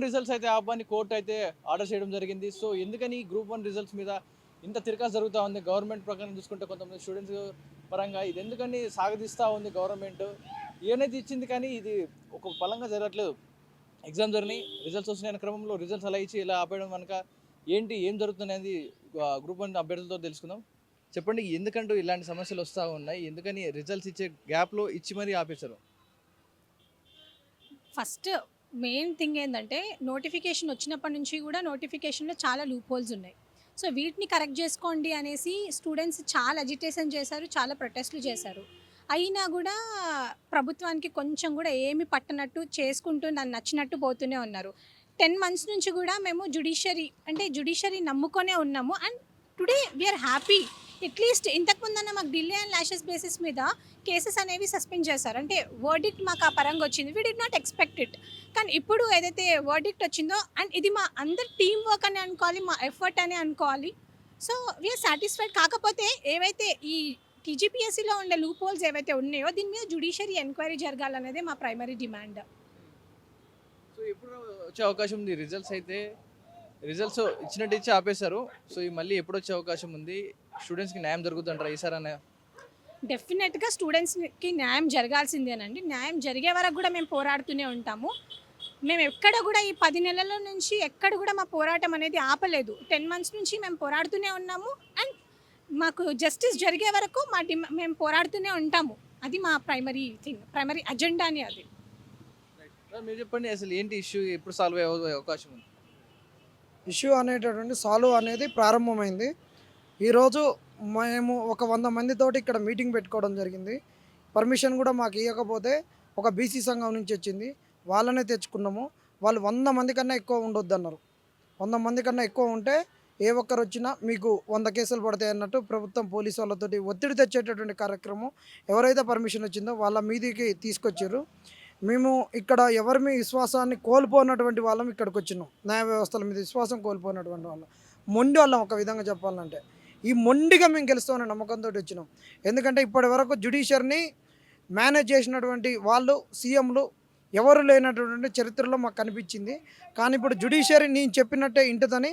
Group 1 results అయితే ఆపని court అయితే order చేయడం జరిగింది. సో ఎందుకని గ్రూప్ 1 రిజల్ట్స్ మీద ఇంత తిరకాసు జరుగుతూ ఉంది? గవర్నమెంట్ ప్రకారం చూసుకుంటే కొంతమంది స్టూడెంట్స్ పరంగా ఇది ఎందుకని సాగదీస్తూ ఉంది గవర్నమెంట్? ఏనైతే ఇచ్చింది కానీ ఇది ఒక బలంగా జరగట్లేదు. ఎగ్జామ్ జరిగినాయి, రిజల్ట్స్ వస్తున్నాయన్న క్రమంలో రిజల్ట్స్ అలా ఇచ్చి ఇలా ఆపేయడం కనుక ఏం జరుగుతుందనేది గ్రూప్ 1 అభ్యర్థులతో తెలుసుకుందాం. చెప్పండి, ఎందుకంటూ ఇలాంటి సమస్యలు వస్తూ ఉన్నాయి? ఎందుకని రిజల్ట్స్ ఇచ్చే గ్యాప్లో ఇచ్చి మరీ ఆపేశారు? ఫస్ట్ మెయిన్ థింగ్ ఏంటంటే నోటిఫికేషన్ వచ్చినప్పటి నుంచి కూడా నోటిఫికేషన్లో చాలా లూప్ హోల్స్ ఉన్నాయి. సో వీటిని కరెక్ట్ చేసుకోండి అనేసి స్టూడెంట్స్ చాలా అజిటేషన్ చేశారు, చాలా ప్రొటెస్ట్లు చేశారు. అయినా కూడా ప్రభుత్వానికి కొంచెం కూడా ఏమి పట్టనట్టు చేసుకుంటూ నన్ను నచ్చినట్టు పోతూనే ఉన్నారు. 10 మంత్స్ నుంచి కూడా మేము జ్యుడిషియరీ నమ్ముకొనే ఉన్నాము. And today we are happy. At least ఇంతకుముందన్న మాకు డిలే అండ్ లాషెస్ బేసిస్ మీద కేసెస్ అనేవి సస్పెండ్ చేశారు. అంటే వర్డిక్ట్ మాకు ఆ పరంగా వచ్చింది. We did not expect it. కానీ ఇప్పుడు ఏదైతే వర్డిక్ట్ వచ్చిందో అండ్ ఇది మా అందరి టీమ్ వర్క్ అని అనుకోవాలి, మా ఎఫర్ట్ అని అనుకోవాలి. So we are satisfied. కాకపోతే ఏవైతే ఈ టీజీపీఎస్సీలో ఉండే లూప్ హోల్స్ ఏవైతే ఉన్నాయో దీని మీద జ్యుడిషియరీ ఎంక్వైరీ జరగాలనేదే మా ప్రైమరీ డిమాండ్. సో ఎప్పుడు వచ్చే అవకాశం ఉంది? రిజల్ట్స్ ఇచ్చినట్టు ఇచ్చి ఆపేశారు. సో ఈ మళ్ళీ ఎప్పుడు వచ్చే అవకాశం ఉంది? స్టూడెంట్స్కి న్యాయం జరుగుతుంటారా ఈసారి? డెఫినెట్గా స్టూడెంట్స్కి న్యాయం జరగాల్సిందేనండి. న్యాయం జరిగే వరకు కూడా మేము పోరాడుతూనే ఉంటాము. మేము ఎక్కడ కూడా ఈ 10 నెలల నుంచి ఎక్కడ కూడా మా పోరాటం అనేది ఆపలేదు. 10 మంత్స్ నుంచి మేము పోరాడుతూనే ఉన్నాము. అండ్ మాకు జస్టిస్ జరిగే వరకు మేము పోరాడుతూనే ఉంటాము. అది మా ప్రైమరీ అజెండాని అది. మీరు చెప్పండి, అసలు ఏంటి ఇష్యూ? ఎప్పుడు సాల్వ్ అయ్యే అవకాశం ఉంది? ఇష్యూ అనేటటువంటి సాల్వ్ అనేది ప్రారంభమైంది. ఈరోజు మేము ఒక 100 మందితోటి ఇక్కడ మీటింగ్ పెట్టుకోవడం జరిగింది. పర్మిషన్ కూడా మాకు ఇవ్వకపోతే ఒక బీసీ సంఘం నుంచి వచ్చింది, వాళ్ళనే తెచ్చుకున్నాము. వాళ్ళు 100 మంది కన్నా ఎక్కువ ఉండొద్దు అన్నారు. 100 మంది కన్నా ఎక్కువ ఉంటే ఏ ఒక్కరు వచ్చినా మీకు 100 కేసులు పడతాయి అన్నట్టు ప్రభుత్వం పోలీసు వాళ్ళతోటి ఒత్తిడి తెచ్చేటటువంటి కార్యక్రమం ఎవరైతే పర్మిషన్ వచ్చిందో వాళ్ళ మీదికి తీసుకొచ్చారు. మేము ఇక్కడ ఎవరి మీ విశ్వాసాన్ని కోల్పోయినటువంటి వాళ్ళం ఇక్కడికి వచ్చినాం. న్యాయ వ్యవస్థల మీద విశ్వాసం కోల్పోయినటువంటి వాళ్ళం, మొండి వాళ్ళం ఒక విధంగా చెప్పాలంటే. ఈ మొండిగా మేము గెలుస్తామనే నమ్మకంతో వచ్చినాం. ఎందుకంటే ఇప్పటి వరకు జ్యుడిషియర్ని మేనేజ్ చేసినటువంటి వాళ్ళు సీఎంలు ఎవరు లేనటువంటి చరిత్రలో మాకు కనిపించింది. కానీ ఇప్పుడు జ్యుడిషియరీ నేను చెప్పినట్టే ఇంటదని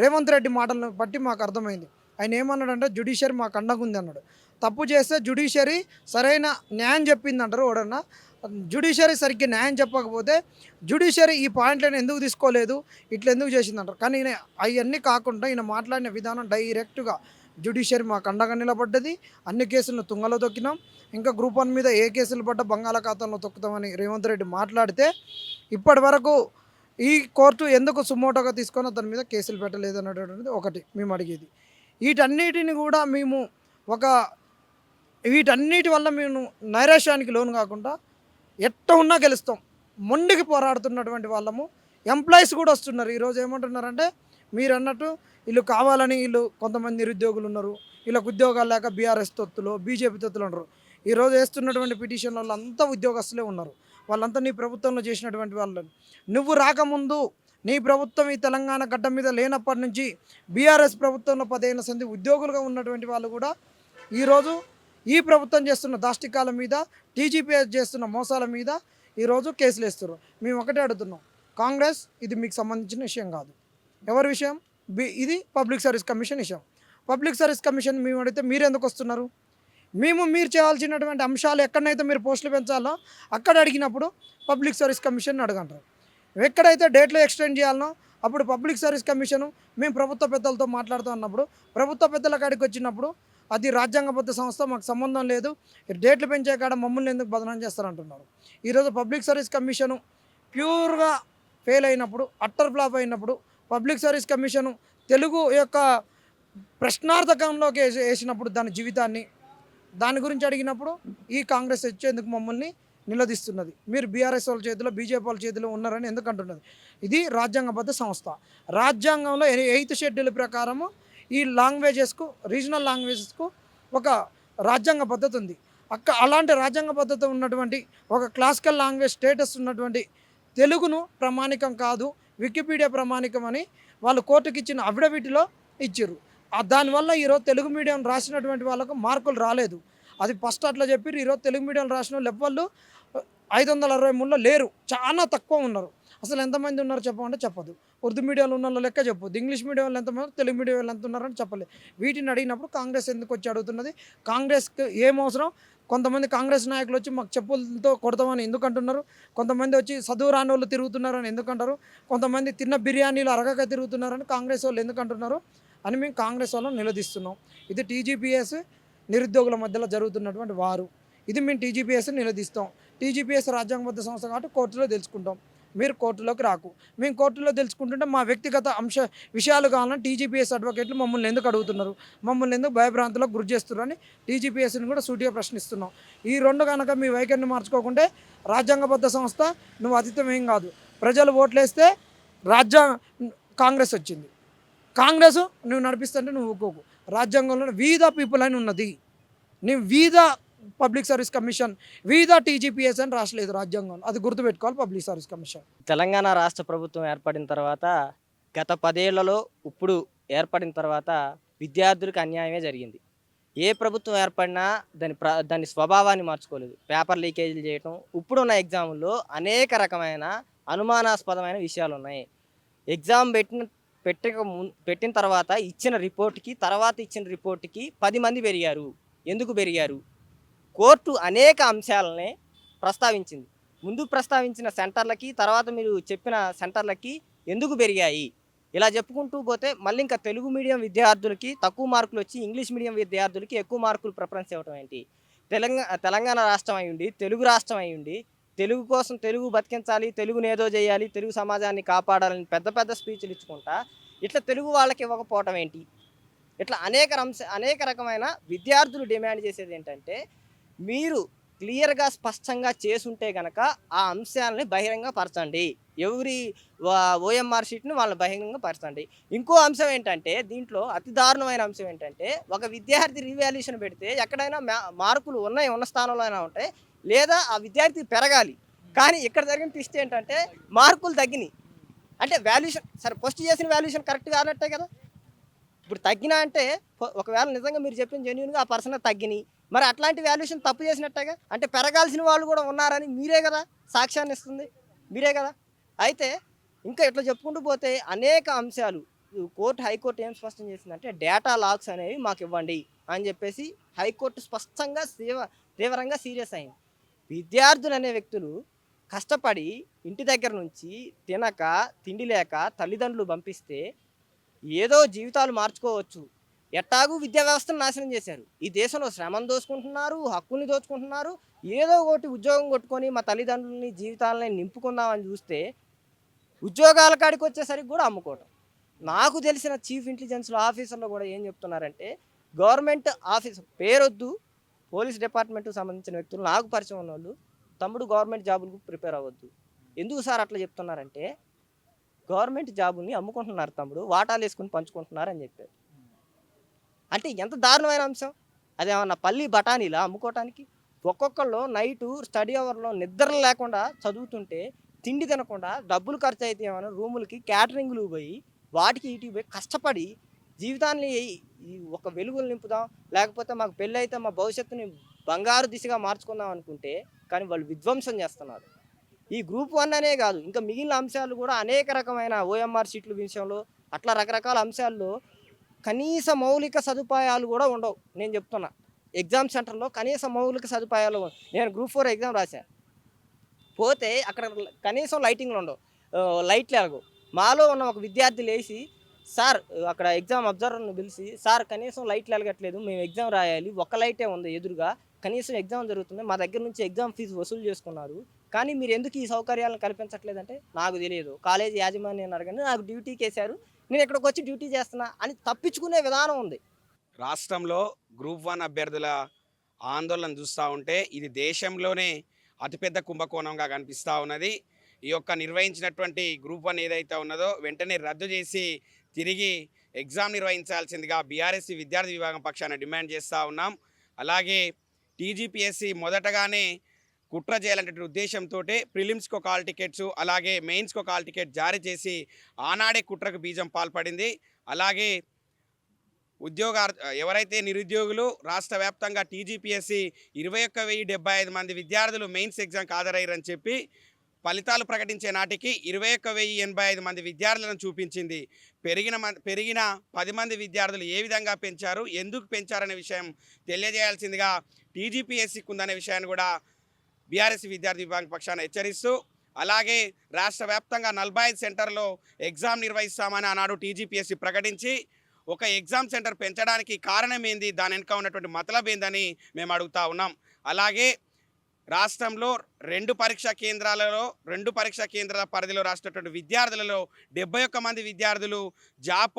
రేవంత్ రెడ్డి మాటలను బట్టి మాకు అర్థమైంది. ఆయన ఏమన్నాడంటే జ్యుడిషియరీ మాకు అండగా ఉంది అన్నాడు. తప్పు చేస్తే జ్యుడిషియరీ సరైన న్యాయం చెప్పింది అంటారు ఎవడన్నా. జ్యుడిషియరీ సరిగ్గా న్యాయం చెప్పకపోతే జ్యుడిషియరీ ఈ పాయింట్లను ఎందుకు తీసుకోలేదు, ఇట్లా ఎందుకు చేసిందంటారు. కానీ ఈయన అవన్నీ కాకుండా ఈయన మాట్లాడిన విధానం డైరెక్ట్గా జ్యుడిషియరీ మాకు అండగా నిలబడ్డది. అన్ని కేసులను తుంగలో తొక్కినాం. ఇంకా గ్రూప్ 1 మీద ఏ కేసులు పడ్డా బంగాళాఖాతంలో తొక్కుతామని రేవంత్ రెడ్డి మాట్లాడితే ఇప్పటి వరకు ఈ కోర్టు ఎందుకు సుమోటోగా తీసుకొని అతని మీద కేసులు పెట్టలేదు అనేటటువంటిది ఒకటి మేము అడిగేది. వీటన్నిటిని కూడా మేము వీటన్నిటి వల్ల మేము నైరాశ్యానికి లోను కాకుండా ఎట్ట ఉన్నా గెలుస్తాం మొండికి పోరాడుతున్నటువంటి వాళ్ళము. ఎంప్లాయీస్ కూడా వస్తున్నారు. ఈరోజు ఏమంటున్నారంటే మీరు అన్నట్టు వీళ్ళు కావాలని కొంతమంది నిరుద్యోగులు ఉన్నారు, వీళ్ళకి ఉద్యోగాలు లేక బీఆర్ఎస్ తొత్తులు బీజేపీ తొత్తులు ఉన్నారు. ఈరోజు వేస్తున్నటువంటి పిటిషన్ వాళ్ళు అంతా ఉద్యోగస్తులే ఉన్నారు. వాళ్ళంతా నీ ప్రభుత్వంలో చేసినటువంటి వాళ్ళని. నువ్వు రాకముందు నీ ప్రభుత్వం ఈ తెలంగాణ గడ్డ మీద లేనప్పటి నుంచి బీఆర్ఎస్ ప్రభుత్వంలో 10 ఏళ్ల సంది ఉద్యోగులుగా ఉన్నటువంటి వాళ్ళు కూడా ఈరోజు ఈ ప్రభుత్వం చేస్తున్న దాష్టికాల మీద, టీజీపీఎస్ చేస్తున్న మోసాల మీద ఈరోజు కేసులు వేస్తున్నారు. మేము ఒకటే అడుగుతున్నాం, కాంగ్రెస్ ఇది మీకు సంబంధించిన విషయం కాదు. ఎవరి విషయం? ఇది పబ్లిక్ సర్వీస్ కమిషన్ విషయం. పబ్లిక్ సర్వీస్ కమిషన్ మేము అడిగితే మీరు ఎందుకు వస్తున్నారు? మీరు చేయాల్సినటువంటి అంశాలు ఎక్కడైతే మీరు పోస్టులు పెంచాలో అక్కడ అడిగినప్పుడు పబ్లిక్ సర్వీస్ కమిషన్ అడగంటారు. ఎక్కడైతే డేట్లు ఎక్స్టెండ్ చేయాలనో అప్పుడు పబ్లిక్ సర్వీస్ కమిషను మేము ప్రభుత్వ పెద్దలతో మాట్లాడుతూ ఉన్నప్పుడు ప్రభుత్వ పెద్దల కాడికి వచ్చినప్పుడు అది రాజ్యాంగబద్ధ సంస్థ, మాకు సంబంధం లేదు, డేట్లు పెంచే కాడ మమ్మల్ని ఎందుకు బదనాం చేస్తారంటున్నారు. ఈరోజు పబ్లిక్ సర్వీస్ కమిషను ప్యూర్గా ఫెయిల్ అయినప్పుడు, అట్టర్ ఫ్లాప్ అయినప్పుడు పబ్లిక్ సర్వీస్ కమిషను తెలుగు యొక్క ప్రశ్నార్థకంలోకి వేసినప్పుడు దాని జీవితాన్ని, దాని గురించి అడిగినప్పుడు ఈ కాంగ్రెస్ వచ్చేందుకు మమ్మల్ని నిలదీస్తున్నది. మీరు బీఆర్ఎస్ వాళ్ళ చేతిలో బీజేపీ వాళ్ళ చేతిలో ఉన్నారని ఎందుకు అంటున్నది? ఇది రాజ్యాంగబద్ధ సంస్థ. రాజ్యాంగంలో 8th షెడ్యూల్ ప్రకారము ఈ లాంగ్వేజెస్కు, రీజనల్ లాంగ్వేజెస్కు ఒక రాజ్యాంగ పద్ధతి ఉంది. అలాంటి రాజ్యాంగ పద్ధతి ఉన్నటువంటి ఒక క్లాసికల్ లాంగ్వేజ్ స్టేటస్ ఉన్నటువంటి తెలుగును ప్రమాణికం కాదు, వికీపీడియా ప్రమాణికం అని వాళ్ళు కోర్టుకి ఇచ్చిన అఫిడవిట్లో ఇచ్చారు. దానివల్ల ఈరోజు తెలుగు మీడియం రాసినటువంటి వాళ్ళకు మార్కులు రాలేదు. అది ఫస్ట్ అట్లా చెప్పి ఈరోజు తెలుగు మీడియం రాసిన వాళ్ళు 563లో లేరు, చాలా తక్కువ ఉన్నారు. అసలు ఎంతమంది ఉన్నారు చెప్పమంటే చెప్పదు. ఉర్దూ మీడియంలో ఉన్న వాళ్ళ లెక్క చెప్పొద్దు. ఇంగ్లీష్ మీడియంలో ఎంతమంది, తెలుగు మీడియంలో ఎంత ఉన్నారని చెప్పలేదు. వీటిని అడిగినప్పుడు కాంగ్రెస్ ఎందుకు వచ్చి అడుగుతున్నది, కాంగ్రెస్కి ఏం అవసరం? కొంతమంది కాంగ్రెస్ నాయకులు వచ్చి మాకు చెప్పులతో కొడతామని ఎందుకు అంటున్నారు? కొంతమంది వచ్చి చదువు రాని వాళ్ళు తిరుగుతున్నారని ఎందుకు అంటారు? కొంతమంది తిన్న బిర్యానీలు అరగక తిరుగుతున్నారని కాంగ్రెస్ వాళ్ళు ఎందుకు అంటున్నారు అని మేము కాంగ్రెస్ వాళ్ళని నిలదీస్తున్నాం. ఇది టీజీపీఎస్ నిరుద్యోగుల మధ్యలో జరుగుతున్నటువంటి వారు. ఇది మేము టీజీపీఎస్ నిలదీస్తాం. టీజీపీఎస్ రాజ్యాంగబద్ధ సంస్థ కాబట్టి కోర్టులో తెలుసుకుంటాం. మీరు కోర్టులోకి రాకు. మేము కోర్టులో తెలుసుకుంటుంటే మా వ్యక్తిగత విషయాలు కావాలని టీజీపీఎస్ అడ్వకేట్లు మమ్మల్ని ఎందుకు అడుగుతున్నారు, మమ్మల్ని ఎందుకు భయభ్రాంతులకు గురి చేస్తున్నారని టీజీపీఎస్ని కూడా సూటిగా ప్రశ్నిస్తున్నాం. ఈ రెండు కనుక మీ వైఖరిని మార్చుకోకుంటే రాజ్యాంగబద్ధ సంస్థ నువ్వు అతీతం ఏం కాదు. ప్రజలు ఓట్లేస్తే కాంగ్రెస్ వచ్చింది. కాంగ్రెస్ నువ్వు నడిపిస్తుంటే నువ్వు ఒప్పుకోకు. రాజ్యాంగంలో వి ద పీపుల్ అని ఉన్నది. నేను we the public service commission, we the TGPSC అని రాసలేదు రాజ్యాంగంలో. అది గుర్తుపెట్టుకోవాలి. Public service commission. తెలంగాణ రాష్ట్ర ప్రభుత్వం ఏర్పడిన తర్వాత గత 10 ఏళ్లలో ఇప్పుడు ఏర్పడిన తర్వాత విద్యార్థులకు అన్యాయమే జరిగింది. ఏ ప్రభుత్వం ఏర్పడినా దాని స్వభావాన్ని మార్చుకోలేదు. పేపర్ లీకేజీలు చేయటం, ఇప్పుడున్న ఎగ్జాముల్లో అనేక రకమైన అనుమానాస్పదమైన విషయాలు ఉన్నాయి. ఎగ్జామ్ పెట్టిన తర్వాత ఇచ్చిన రిపోర్ట్కి 10 మంది పెరిగారు. ఎందుకు పెరిగారు? కోర్టు అనేక అంశాలనే ప్రస్తావించింది. ముందు ప్రస్తావించిన సెంటర్లకి, తర్వాత మీరు చెప్పిన సెంటర్లకి ఎందుకు పెరిగాయి? ఇలా చెప్పుకుంటూ పోతే మళ్ళీ ఇంకా తెలుగు మీడియం విద్యార్థులకి తక్కువ మార్కులు వచ్చి ఇంగ్లీష్ మీడియం విద్యార్థులకి ఎక్కువ మార్కులు ప్రిఫరెన్స్ ఇవ్వడం ఏంటి? తెలంగాణ రాష్ట్రం అయ్యుండి, తెలుగు రాష్ట్రం అయ్యుండి, తెలుగు కోసం తెలుగు బతికించాలి, తెలుగుని ఏదో చేయాలి, తెలుగు సమాజాన్ని కాపాడాలని పెద్ద పెద్ద స్పీచ్లు ఇచ్చుకుంటా ఇట్లా తెలుగు వాళ్ళకి ఇవ్వకపోవటం ఏంటి? ఇట్లా అనేక రకమైన విద్యార్థులు డిమాండ్ చేసేది ఏంటంటే, మీరు క్లియర్గా స్పష్టంగా చేసుంటే కనుక ఆ అంశాలని బహిరంగపరచండి. ఎవరి ఓఎంఆర్ షీట్ని వాళ్ళని బహిరంగపరచండి. ఇంకో అంశం ఏంటంటే, దీంట్లో అతి దారుణమైన అంశం ఏంటంటే, ఒక విద్యార్థి రీవాల్యుయేషన్ పెడితే ఎక్కడైనా మార్కులు ఉన్న స్థానంలో అయినా ఉంటాయి, లేదా ఆ విద్యార్థి పెరగాలి. కానీ ఇక్కడ జరిగిన ట్విస్ట్ ఏంటంటే మార్కులు తగ్గినాయి. అంటే వాల్యుయేషన్ సరే, ఫస్ట్ చేసిన వాల్యుయేషన్ కరెక్ట్ కానట్టే కదా. ఇప్పుడు తగ్గినా అంటే ఒకవేళ నిజంగా మీరు చెప్పిన జెన్యూన్గా ఆ పర్సన్ తగ్గినాయి, మరి అట్లాంటి వాల్యుయేషన్ తప్పు చేసినట్టేగా. అంటే పెరగాల్సిన వాళ్ళు కూడా ఉన్నారని మీరే కదా సాక్ష్యాన్ని ఇస్తుంది, మీరే కదా. అయితే ఇంకా ఇట్లా చెప్పుకుంటూ పోతే అనేక అంశాలు హైకోర్టు ఏం స్పష్టం చేసిందంటే, డేటా లాగ్స్ అనేవి మాకు ఇవ్వండి అని చెప్పేసి హైకోర్టు స్పష్టంగా తీవ్రంగా సీరియస్ అయింది. విద్యార్థులు అనే వ్యక్తులు కష్టపడి ఇంటి దగ్గర నుంచి తిండి లేక తల్లిదండ్రులు పంపిస్తే ఏదో జీవితాలు మార్చుకోవచ్చు, ఎట్టాగూ విద్యా వ్యవస్థను నాశనం చేశారు. ఈ దేశంలో శ్రమను దోచుకుంటున్నారు, హక్కుల్ని దోచుకుంటున్నారు. ఏదో ఒకటి ఉద్యోగం కొట్టుకొని మా తల్లిదండ్రులని జీవితాలని నింపుకుందామని చూస్తే ఉద్యోగాల కాడికి వచ్చేసరికి కూడా అమ్ముకోవటం. నాకు తెలిసిన చీఫ్ ఇంటెలిజెన్స్లో ఆఫీసర్లో కూడా ఏం చెప్తున్నారంటే, గవర్నమెంట్ ఆఫీసర్ పేరొద్దు, పోలీస్ డిపార్ట్మెంట్కి సంబంధించిన వ్యక్తులు నాకు పరిచయం ఉన్న వాళ్ళు, తమ్ముడు గవర్నమెంట్ జాబులకు ప్రిపేర్ అవ్వద్దు. ఎందుకు సార్ అట్లా చెప్తున్నారంటే, గవర్నమెంట్ జాబుని అమ్ముకుంటున్నారు తమ్ముడు, వాటాలు వేసుకుని పంచుకుంటున్నారు అని చెప్పారు. అంటే ఎంత దారుణమైన అంశం! అదేమన్నా పల్లి బఠానీలా అమ్ముకోవటానికి? ఒక్కొక్కళ్ళు నైటు స్టడీ అవర్లో నిద్ర లేకుండా చదువుతుంటే, తిండి తినకుండా డబ్బులు ఖర్చు అయితే ఏమైనా రూములకి క్యాటరింగ్లు పోయి వాటికి ఇటు పోయి కష్టపడి జీవితాన్ని ఒక వెలుగులు నింపుదాం, లేకపోతే మాకు పెళ్ళి అయితే మా భవిష్యత్తుని బంగారు దిశగా మార్చుకుందాం అనుకుంటే, కానీ వాళ్ళు విధ్వంసం చేస్తున్నారు. ఈ గ్రూప్ 1 అనే కాదు, ఇంకా మిగిలిన అంశాలు కూడా అనేక రకమైన ఓఎంఆర్ షీట్ల విషయంలో అట్లా రకరకాల అంశాల్లో కనీస మౌలిక సదుపాయాలు కూడా ఉండవు. నేను చెప్తున్నా, ఎగ్జామ్ సెంటర్లో కనీస మౌలిక సదుపాయాలు. నేను గ్రూప్ 4 ఎగ్జామ్ రాశాను, పోతే అక్కడ కనీసం లైటింగ్లు ఉండవు, లైట్లు ఎలగవు. మాలో ఉన్న ఒక విద్యార్థి లేచి, సార్ అక్కడ ఎగ్జామ్ అబ్జర్వర్ని పిలిచి, సార్ కనీసం లైట్లు వెలగట్లేదు, మేము ఎగ్జామ్ రాయాలి, ఒక్క లైటే ఉంది ఎదురుగా, కనీసం ఎగ్జామ్ జరుగుతుంది, మా దగ్గర నుంచి ఎగ్జామ్ ఫీజు వసూలు చేసుకున్నారు, కానీ మీరు ఎందుకు ఈ సౌకర్యాలను కల్పించట్లేదంటే, నాకు తెలియదు, కాలేజీ యాజమాన్యాన్ని అడగండి, నాకు డ్యూటీకి వేశారు, నేను ఇక్కడికి వచ్చి డ్యూటీ చేస్తున్నా అని తప్పించుకునే విధానం ఉంది. రాష్ట్రంలో గ్రూప్ 1 అభ్యర్థుల ఆందోళన చూస్తూ ఉంటే ఇది దేశంలోనే అతిపెద్ద కుంభకోణంగా కనిపిస్తూ ఉన్నది. ఈ యొక్క నిర్వహించినటువంటి గ్రూప్ 1 ఏదైతే ఉన్నదో వెంటనే రద్దు చేసి తిరిగి ఎగ్జామ్ నిర్వహించాల్సిందిగా బీఆర్ఎస్ విద్యార్థి విభాగం పక్షాన డిమాండ్ చేస్తూ ఉన్నాం. అలాగే టీజీపీఎస్సీ మొదటగానే కుట్ర చేయాలనే ఉద్దేశంతో ప్రిలిమ్స్కి ఒక హాల్ టికెట్స్, అలాగే మెయిన్స్కి ఒక హాల్ టికెట్ జారీ చేసి ఆనాడే కుట్రకు బీజం పాల్పడింది. అలాగే ఎవరైతే నిరుద్యోగులు రాష్ట్ర వ్యాప్తంగా టీజీపీఎస్సీ 21,075 మంది విద్యార్థులు మెయిన్స్ ఎగ్జామ్కి హాజరయ్యారని చెప్పి ఫలితాలు ప్రకటించే నాటికి 21,085 మంది విద్యార్థులను చూపించింది. పెరిగిన 10 మంది విద్యార్థులు ఏ విధంగా పెంచారు, ఎందుకు పెంచారనే విషయం తెలియజేయాల్సిందిగా టీజీపీఎస్సీకి ఉందనే విషయాన్ని కూడా బీఆర్ఎస్ విద్యార్థి విభాగం పక్షాన హెచ్చరిస్తూ, అలాగే రాష్ట్ర వ్యాప్తంగా 45 సెంటర్లో ఎగ్జామ్ నిర్వహిస్తామని ఆనాడు టీజీపీఎస్సీ ప్రకటించి ఒక ఎగ్జామ్ సెంటర్ పెంచడానికి కారణం ఏంది, దాని వెనుక ఉన్నటువంటి మతలబ్ ఏందని మేము అడుగుతా ఉన్నాం. అలాగే రాష్ట్రంలో 2 పరీక్షా కేంద్రాల పరిధిలో రాసినటువంటి విద్యార్థులలో 71 మంది విద్యార్థులు జాబ్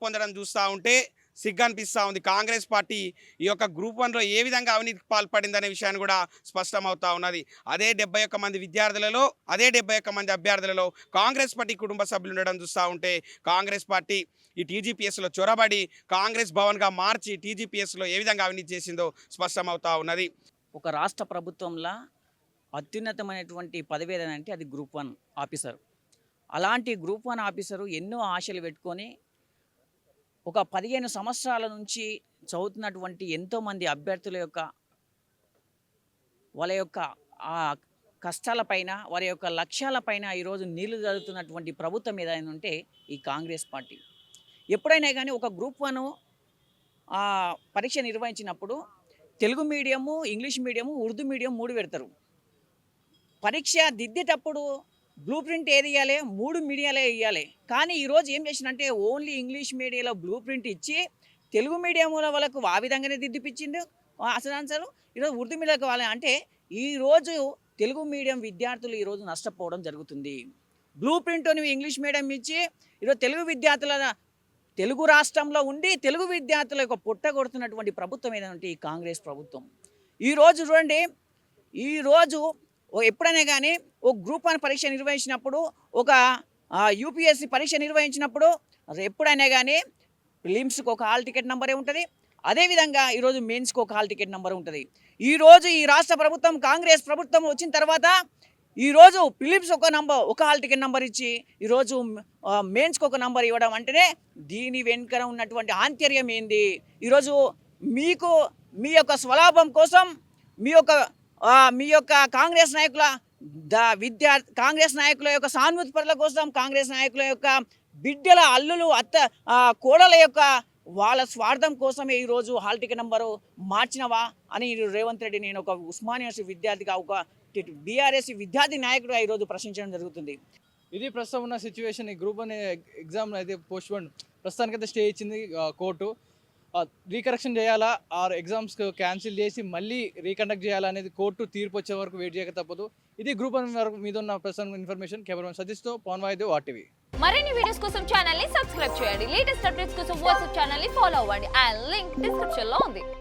పొందడం చూస్తూ ఉంటే సిగ్గు అనిపిస్తూ ఉంది. కాంగ్రెస్ పార్టీ ఈ యొక్క గ్రూప్ 1లో ఏ విధంగా అవినీతికి పాల్పడిందనే విషయాన్ని కూడా స్పష్టమవుతా ఉన్నది. అదే 71 మంది అభ్యర్థులలో కాంగ్రెస్ పార్టీ కుటుంబ సభ్యులు ఉండడం చూస్తూ ఉంటే కాంగ్రెస్ పార్టీ ఈ టీజీపీఎస్లో చొరబడి కాంగ్రెస్ భవన్గా మార్చి టీజీపీఎస్లో ఏ విధంగా అవినీతి చేసిందో స్పష్టమవుతా ఉన్నది. ఒక రాష్ట్ర ప్రభుత్వంలో అత్యున్నతమైనటువంటి పదవి ఏదంటే అది గ్రూప్ 1 ఆఫీసర్. అలాంటి గ్రూప్ 1 ఆఫీసరు ఎన్నో ఆశలు పెట్టుకొని ఒక 15 సంవత్సరాల నుంచి చదువుతున్నటువంటి ఎంతోమంది అభ్యర్థుల యొక్క వాళ్ళ యొక్క ఆ కష్టాలపైన వారి యొక్క లక్ష్యాలపైన ఈరోజు నీళ్లు జరుగుతున్నటువంటి ప్రభుత్వం ఏదైనా ఉంటే ఈ కాంగ్రెస్ పార్టీ. ఎప్పుడైనా కానీ ఒక గ్రూప్ 1 పరీక్ష నిర్వహించినప్పుడు Telugu medium, English medium, Urdu medium 3 పెడతారు. పరీక్ష దిద్దేటప్పుడు బ్లూ ప్రింట్ ఏది ఇవ్వాలి, 3 మీడియాలే ఇవ్వాలి. కానీ ఈరోజు ఏం చేసిందంటే ఓన్లీ ఇంగ్లీష్ మీడియంలో బ్లూ ప్రింట్ ఇచ్చి తెలుగు మీడియంల వాళ్ళకు ఆ విధంగానే దిద్దిపించిండు అసలు ఆన్సర్. ఈరోజు ఉర్దూ మీడియంకి వాళ్ళ అంటే ఈరోజు తెలుగు మీడియం విద్యార్థులు ఈరోజు నష్టపోవడం జరుగుతుంది. బ్లూ ప్రింట్ని ఇంగ్లీష్ మీడియం ఇచ్చి ఈరోజు తెలుగు రాష్ట్రంలో ఉండి తెలుగు విద్యార్థుల యొక్క పుట్ట కొడుతున్నటువంటి ప్రభుత్వం ఏదంటే ఈ కాంగ్రెస్ ప్రభుత్వం. ఈరోజు చూడండి, ఈరోజు ఎప్పుడైనా కానీ ఒక గ్రూప్ 1 పరీక్ష నిర్వహించినప్పుడు, ఒక యూపీఎస్సీ పరీక్ష నిర్వహించినప్పుడు ఎప్పుడైనా కానీ ప్రిలిమ్స్కి ఒక హాల్ టికెట్ నెంబరే ఉంటుంది. అదేవిధంగా ఈరోజు మెయిన్స్కి ఒక హాల్ టికెట్ నెంబర్ ఉంటుంది. ఈరోజు ఈ రాష్ట్ర ప్రభుత్వం కాంగ్రెస్ ప్రభుత్వం వచ్చిన తర్వాత ఈరోజు ప్రిలిమ్స్ ఒక హాల్ టికెట్ నెంబర్ ఇచ్చి ఈరోజు మెయిన్స్కి ఒక నెంబర్ ఇవ్వడం అంటేనే దీని వెనుక ఉన్నటువంటి ఆంతర్యం ఏంది? ఈరోజు మీకు మీ యొక్క స్వలాభం కోసం మీ యొక్క కాంగ్రెస్ నాయకుల యొక్క సానుభూతి పరుల కోసం, కాంగ్రెస్ నాయకుల యొక్క బిడ్డల అల్లులు కోడల యొక్క వాళ్ళ స్వార్థం కోసమే ఈరోజు హాల్ టికెట్ నెంబరు మార్చినవా అని రేవంత్ రెడ్డి నేను ఒక ఉస్మానియా విద్యార్థిగా, ఒక బీఆర్ఎస్ విద్యార్థి నాయకుడిగా ఈరోజు ప్రశ్నించడం జరుగుతుంది. ఇది ప్రస్తుతం ఉన్న సిచ్యువేషన్. ఈ గ్రూప్ 1 ఎగ్జామ్ అయితే పోస్ట్పోన్ ప్రస్తుతానికైతే స్టే ఇచ్చింది కోర్టు. రీకరెక్షన్ చేయాలా, ఆ ఎగ్జామ్స్ క్యాన్సిల్ చేసి మళ్ళీ రీకండక్ట్ చేయాలా అనేది కోర్టు తీర్పు వచ్చే వరకు వెయిట్ చేయక తప్పదు. ఇది గ్రూప్ 1 మీద ఉన్న ప్రస్తుతం ఇన్ఫర్మేషన్. కెమెరామెన్ సతీష్తో పవన్ వాయిద్య RTV. మరిన్ని వీడియోస్ కోసం ఛానల్ ని సబ్స్క్రైబ్ చేయండి. లేటెస్ట్ అప్డేట్స్ కోసం వాట్సాప్ ఛానల్ ని ఫాలో అవ్వండి. ఆ లింక్ డిస్క్రిప్షన్ లో ఉంది.